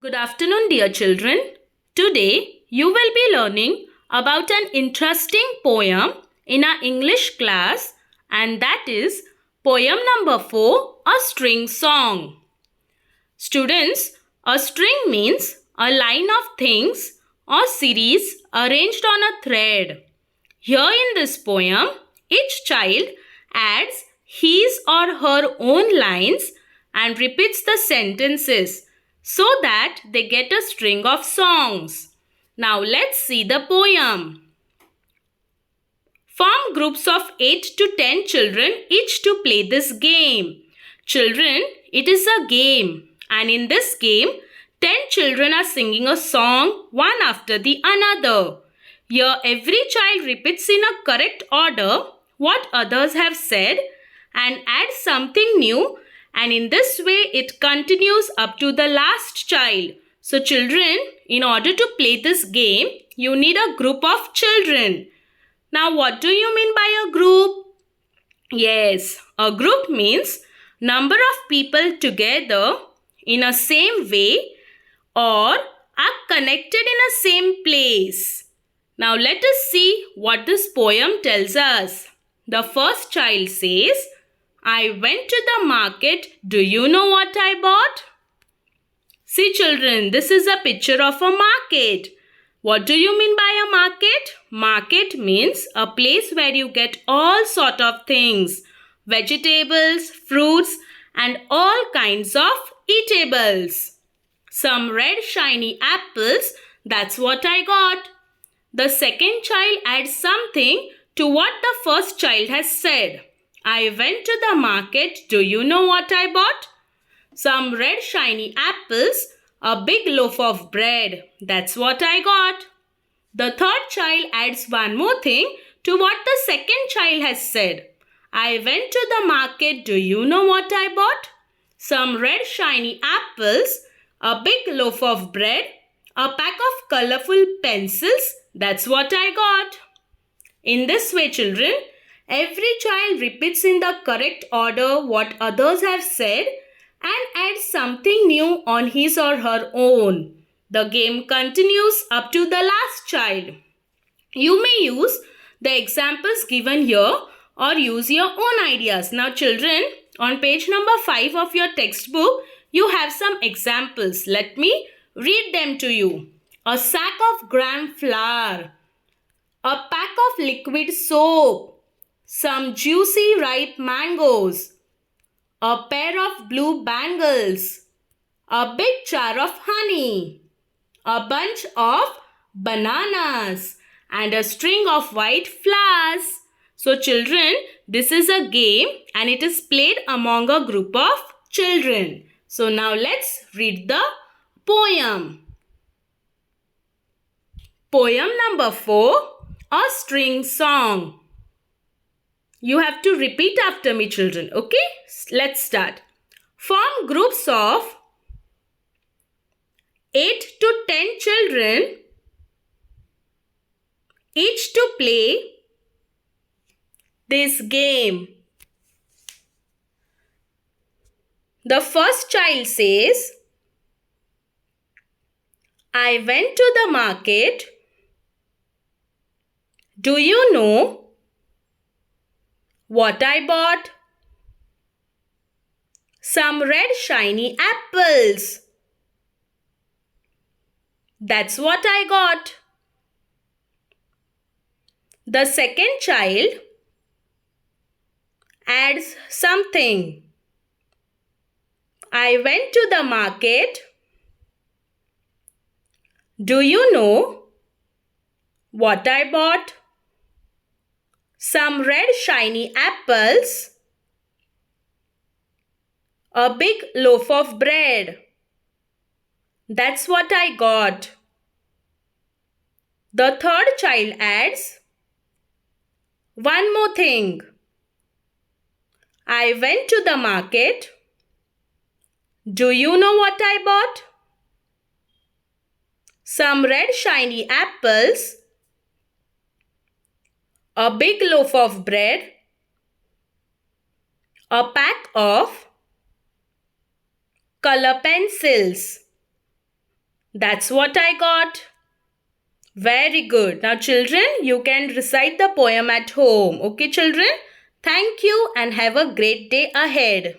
Good afternoon, dear children. Today you will be learning about an interesting poem in our English class, and that is poem number 4, A String Song. Students, a string means a line of things or series arranged on a thread. Here in this poem, each child adds his or her own lines and repeats the sentences so that they get a string of songs. Now let's see the poem. Form groups of 8 to 10 children each to play this game. Children, it is a game, and in this game, 10 children are singing a song one after the another. Here, every child repeats in a correct order what others have said and adds something new, and in this way it continues up to the last child. So children, in order to play this game, you need a group of children. Now what do you mean by a group? Yes, a group means number of people together in a same way or are connected in a same place. Now let us see what this poem tells us. The first child says, I went to the market. Do you know what I bought? See children, this is a picture of a market. What do you mean by a market? Market means a place where you get all sort of things. Vegetables, fruits and all kinds of eatables. Some red shiny apples, that's what I got. The second child adds something to what the first child has said. I went to the market. Do you know what I bought? Some red shiny apples, a big loaf of bread. That's what I got. The third child adds one more thing to what the second child has said. I went to the market. Do you know what I bought? Some red shiny apples, a big loaf of bread, a pack of colorful pencils. That's what I got. In this way, children, every child repeats in the correct order what others have said and adds something new on his or her own. The game continues up to the last child. You may use the examples given here or use your own ideas. Now children, on page number 5 of your textbook, you have some examples. Let me read them to you. A sack of gram flour, a pack of liquid soap, some juicy ripe mangoes, a pair of blue bangles, a big jar of honey, a bunch of bananas, and a string of white flowers. So children, this is a game and it is played among a group of children. So now let's read the poem. Poem number 4, A String Song. You have to repeat after me children, okay? Let's start. Form groups of 8 to 10 children each to play this game. The first child says, I went to the market. Do you know what I bought? Some red shiny apples. That's what I got. The second child adds something. I went to the market. Do you know what I bought? Some red shiny apples, a big loaf of bread. That's what I got. The third child adds one more thing. I went to the market. Do you know what I bought? Some red shiny apples, a big loaf of bread, a pack of color pencils. That's what I got. Very good. Now children, you can recite the poem at home. Okay children? Thank you and have a great day ahead.